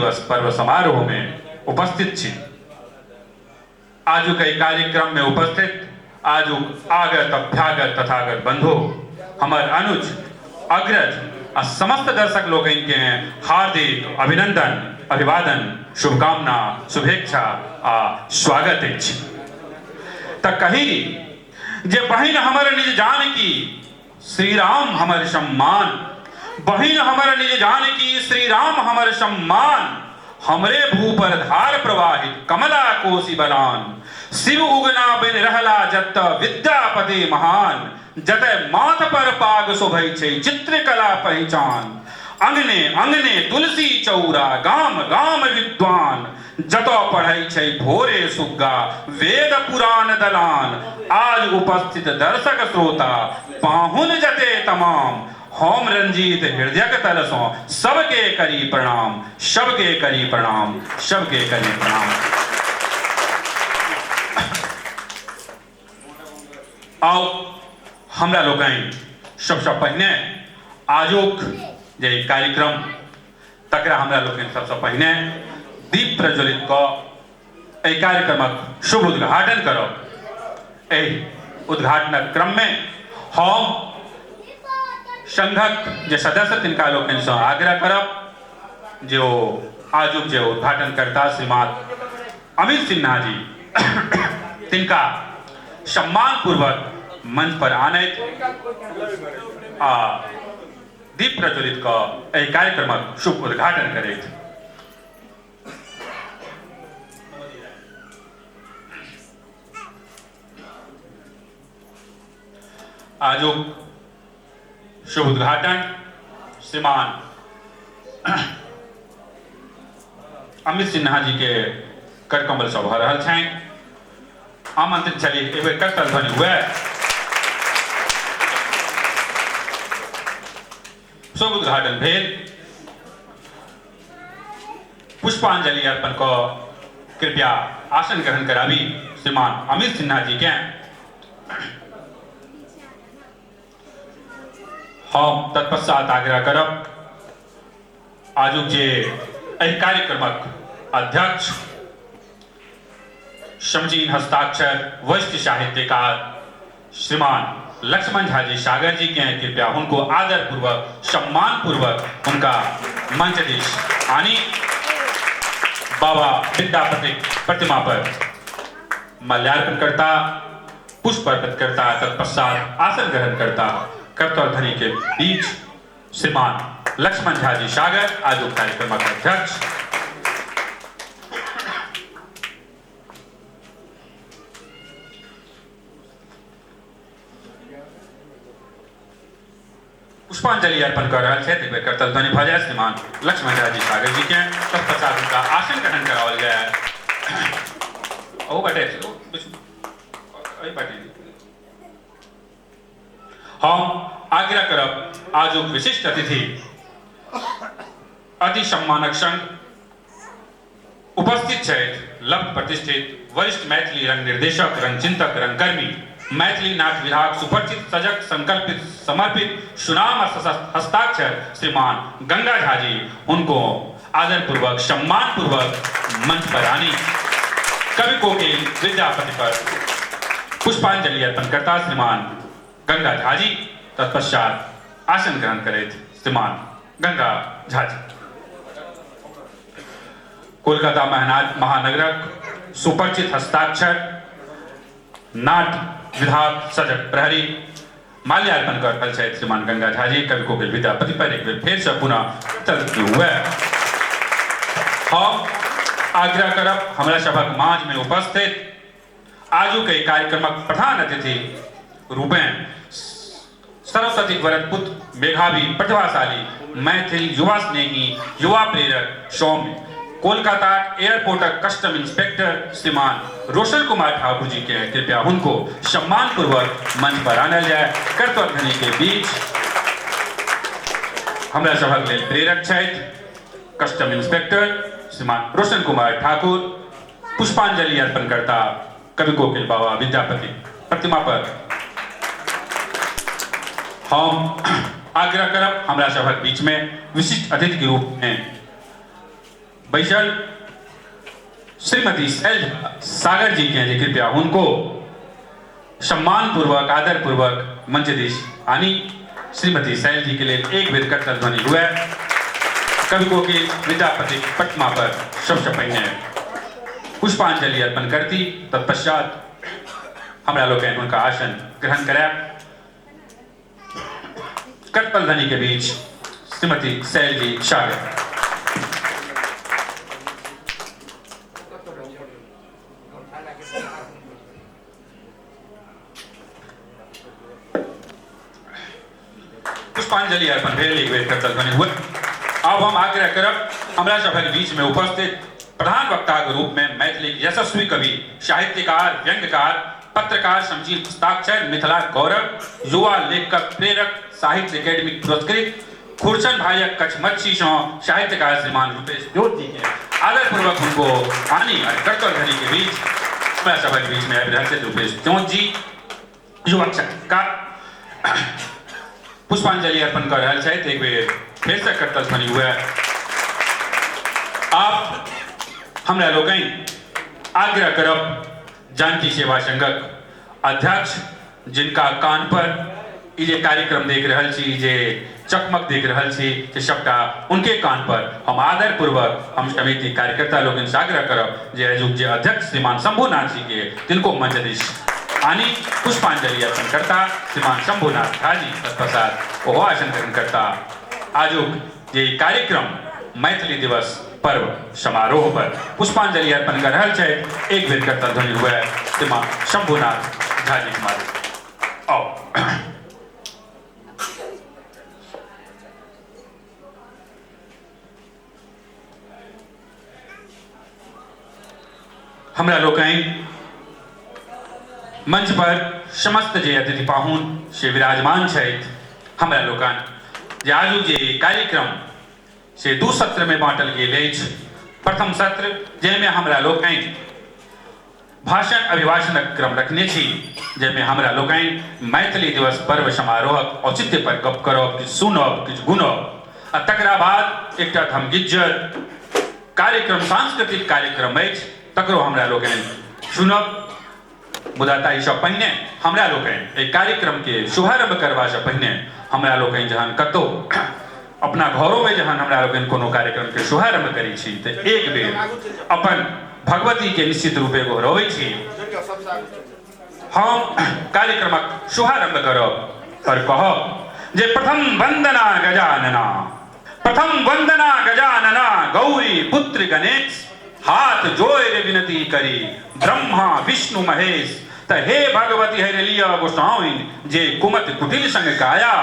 दिवस पर्व समारोह में उपस्थित छी। आजू के कार्यक्रम में उपस्थित आजू आगत अभ्यागत तथागत बंधु हमर अनुज अग्रज आ समस्त दर्शक लोग के हार्दिक अभिनंदन अभिवादन शुभकामना शुभेच्छा आ स्वागत अछि। त कही जे बहिन हमर निज जानकी श्री राम हमर सम्मान, बहिन हमर निज जानकी श्री राम हमर सम्मान, हमरे भू पर धार प्रवाहित कमला कोसी बलान, शिव उगना बिन रहला जत विद्यापति महान, जतय माथ पर पाग शोभै छै चित्रकला पहचान, अंगने अंगने तुलसी चौरा गाम गाम विद्वान, जतो पढ़ै छै भोरे सुग्गा वेद पुराण दलान, आज उपस्थित दर्शक श्रोता पाहुन जते तमाम, होम रंजीत हृदयक तलसों सबके करी प्रणाम, सबके करी प्रणाम, सबके करी प्रणाम। आओ हमरा लोकनि सबसे पहिने आजुक जे कार्यक्रम तकरा हमरा लोकनि सबसे पहिने दीप प्रज्वलित क एहि कार्यक्रमक शुभ उद्घाटन करब। एहि उद्घाटनक क्रम में हम संघक जे सदस्य तिनका लोकनि सँ आग्रह करब जे आजुक जे उद्घाटनकर्ता श्रीमान अमित सिन्हा जी तिनका सम्मान पूर्वक मंच पर आनैत आ दीप प्रज्वलित क एहि कार्यक्रमक शुभ उद्घाटन करैत। आजुक शुभ उद्घाटन श्रीमान अमित सिन्हा जी के करकमल से भ रहल छनि। आमंत्रित छली एक बेर करतल ध्वनि हुए। शुभ उद्घाटन भेल। पुष्पांजलि अर्पण क कृपया आसन ग्रहण कराबी श्रीमान अमित सिन्हा जी के। हम तत्पश्चात आग्रह करब आजुक जे एहि कार्यक्रमक अध्यक्ष समजीन हस्ताक्षर वरिष्ठ साहित्यकार श्रीमान लक्ष्मण झा जी सागर जी के कृपया उनको आदर पूर्वक सम्मान पूर्वक उनका मंच दिश आनी बाबा विद्यापति प्रतिमा पर माल्यार्पण करता पुष्प अर्पित करता तत्पश्चात आसन ग्रहण करता कर्तव्य ध्वनि के बीच श्रीमान लक्ष्मण झा जी सागर आजू कार्यक्रम के अध्यक्ष। पुष्पांजलि अर्पण कर रहा है कर्तव्य ध्वनि भ जाए श्रीमान लक्ष्मण झा जी सागर जी के। तत्पश्चात उनका आसन ग्रहण करावल जाए। ओ बटे हम आग्रह करब आजुक विशिष्ट अतिथि अति सम्मानक संग उपस्थित छथि लब्ध प्रतिष्ठित वरिष्ठ मैथिली रंग निर्देशक रंग चिंतक रंगकर्मी मैथिली नाट्य विभाग सुपरिचित सजग संकल्पित समर्पित सुनाम हस्ताक्षर श्रीमान गंगा झा जी उनको आदर पूर्वक सम्मान पूर्वक मंच पर आनी कवि कोकिल विद्यापति पर पुष्पांजलि अर्पण करता श्रीमान गंगा झा जी। तत्पश्चात आसन ग्रहण करे श्रीमान गंगा झा जी। कोलकाता महानगरक सुपरिचित हस्ताक्षर नाट्य विभाग सजग प्रहरी माल्यार्पण कर रहल छथि श्रीमान गंगा झा जी। कवि कोकिल विद्यापति पर एक बेर फेर से पुनः तर्क हुए। हम आग्रह करब हमरा सभक मांझ में उपस्थित आजू के कार्यक्रमक प्रधान अतिथि रूपेण सरस्वती वरद पुत्र मेधावी प्रतिभाशाली मैथिल युवा स्नेही युवा प्रेरक सौम्य कोलकाता एयरपोर्ट कस्टम इंस्पेक्टर श्रीमान रोशन कुमार ठाकुर जी के कृपया उनको सम्मान पूर्वक मंच पर आनल जाए। कर्तव्य ध्वनि के बीच हमरा सभक लेल प्रेरक छथि कस्टम इंस्पेक्टर श्रीमान रोशन कुमार ठाकुर। पुष्पांजलि अर्पण करता कवि कोकिल बाबा विद्यापति प्रतिमा पर हम आग्रह करब हमरा सभक बीच में विशिष्ट अतिथि के रूप में बैशल श्रीमती सागर जी के कृपया उनको सम्मान पूर्वक आदर पूर्वक मंचदेश आनी। श्रीमती सैल जी के लिए एक बेर करतल ध्वनि हुआ। कविकों के विद्यापति पटमा पर शब्द पहिने पुष्पांजलि अर्पण करती। तत्पश्चात हमरा लोग उनका आसन ग्रहण करा। करतल ध्वनि के बीच श्रीमती सैल जी शागिर्द। पुष्पांजलि अर्पण भेल एक बेर करतल ध्वनि हुआ। अब हम आग्रह करब हमरा सभक बीच में उपस्थित प्रधान वक्ता के रूप में मैथिली यशस्वी कवि, साहित्यकार, व्यंग्यकार, पत्रकार, समझी हस्ताक्षर, मिथिला गौरव, युवा लेखक, प्रेरक, साहित्य अकेडमी पुरस्कृत खुरचन भाइक कछमच्छी साहित्यकार श्रीमान रूपेश जोत जी के आदर पूर्वक उनको आनी और करतल ध्वनि के बीच हमरा सभक बीच में रहते रूपेश जोत जी युवा का पुष्पांजलि अर्पण कर रहा है। एक बेर फिर से करतल ध्वनि हुआ। आप हमरा लोग आग्रह करब जानकी सेवा संघक अध्यक्ष जिनका कान पर ये कार्यक्रम देख रहा छी, जे चकमक देख रहा छी, जे सबटा उनके कान पर हम आदर पूर्वक हम समिति कार्यकर्ता लोग से आग्रह करब जे अध्यक्ष श्रीमान शंभुनाथ जी के तिनको मंचदेश आनी। पुष्पांजलि अर्पण करता श्रीमान शंभुनाथ झा जी तत्पश्चात ओहो आसन ग्रहण करता। आजुक ये कार्यक्रम मैथिली दिवस पर्व समारोह पर पुष्पांजलि अर्पण कर रहा है। एक बेर करतल ध्वनि हुआ श्रीमान शंभुनाथ झा जी कुमार। आओ हमरा लोग मंच पर समस्त जे अतिथि पाहुन से विराजमान छथि। हमरा लोकन जे आजू जे कार्यक्रम से दू सत्र में बांटल गेल अछि। प्रथम सत्र जैमे हमरा लोग भाषण अभिभाषणक क्रम रखने छी, जैमे हमरा लोग मैथिली दिवस पर्व समारोहक औचित्य पर गप करब, किछु सुनब, किछु गुनब आ तकरा बाद एकटा धमगिज्जर कार्यक्रम सांस्कृतिक कार्यक्रम अछि तकरो हमरा लोग सुनब। मुदा ताहि सँ पहिने हमरा लोग एहि कार्यक्रम के शुभारंभ करबा से पहिने हमरा लोग जहन कतौ अपना घरों में जहन हमरा लोग कोनो कार्यक्रम के शुभारंभ करी छी तो एक बेर अपन भगवती के निश्चित रूपे गोहरबै छी। हम कार्यक्रमक शुभारंभ करब और कहब जे प्रथम वंदना गजानना, प्रथम वंदना गजानना, गौरी पुत्र गणेश, हाथ जोड़ विनती करी ब्रह्मा विष्णु महेश। त हे भगवती हरि लिया गोसाउन जे कुमत कुटिल संग काया,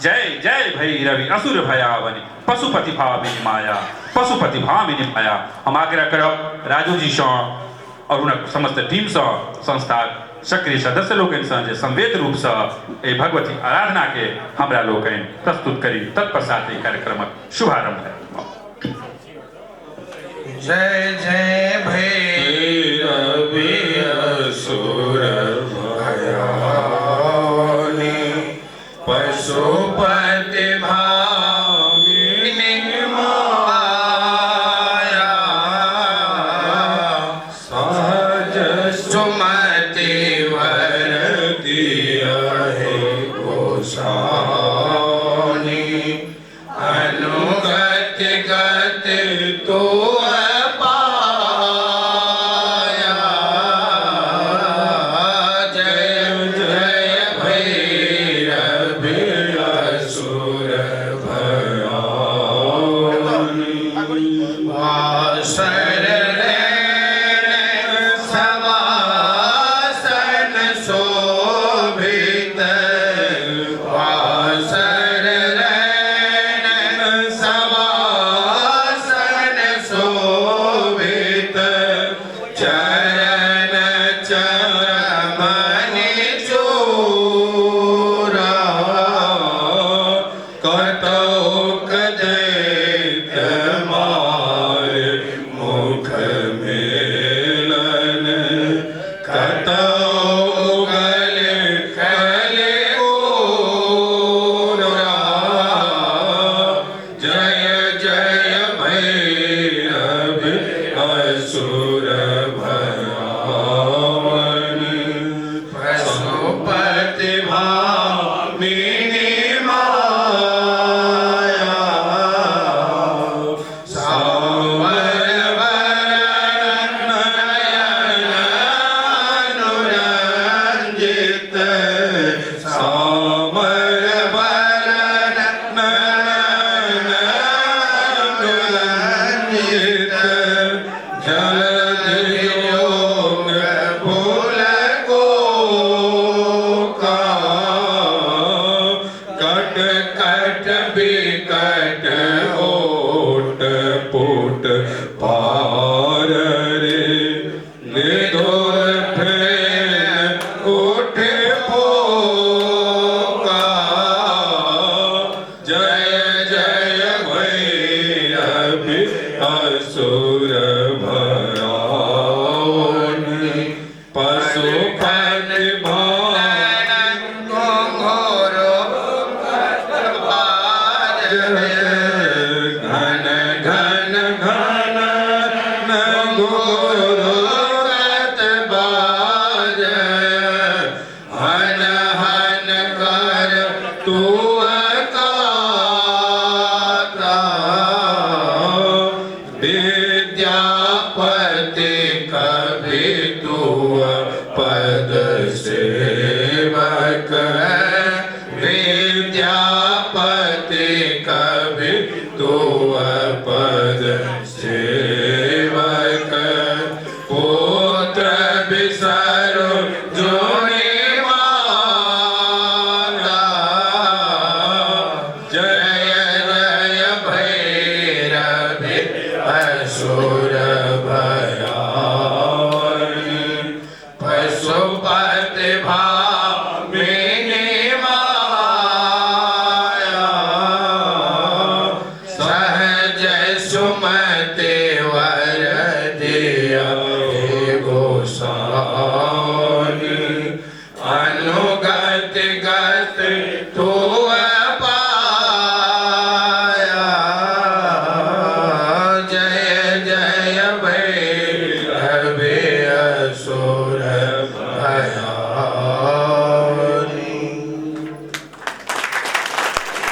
जय जय भैरवि असुर भयावनि पशुपति भामिनी माया, पशुपति भामिनी माया। हम आग्रह करब राजू जी से और उनक समस्त टीम से संस्था सक्रिय सदस्य लोग जे संवेद रूप से भगवती आराधना के हमरा लोग प्रस्तुत करी। तत्पश्चात कार्यक्रमक शुभारंभ है। जय जय भैरवि असुर भयावनि पशुपति भामिनी माया, सहज सुमति वर दियहि गोसाउनि, अनुगति गति तो असुर भयावनी पशुपति भामिनी माया सावरवरण नयन अनुरंजित सावरवरण नयन अनुरंजित जलधियोग फूल को कट कट बिकट ओट पुट पार रे निधुर फेन उठ पोका जय जय भैरवी असुर भयावनी पशुपति घन घन घन घोरो बाज हन हन कर तू विद्यापति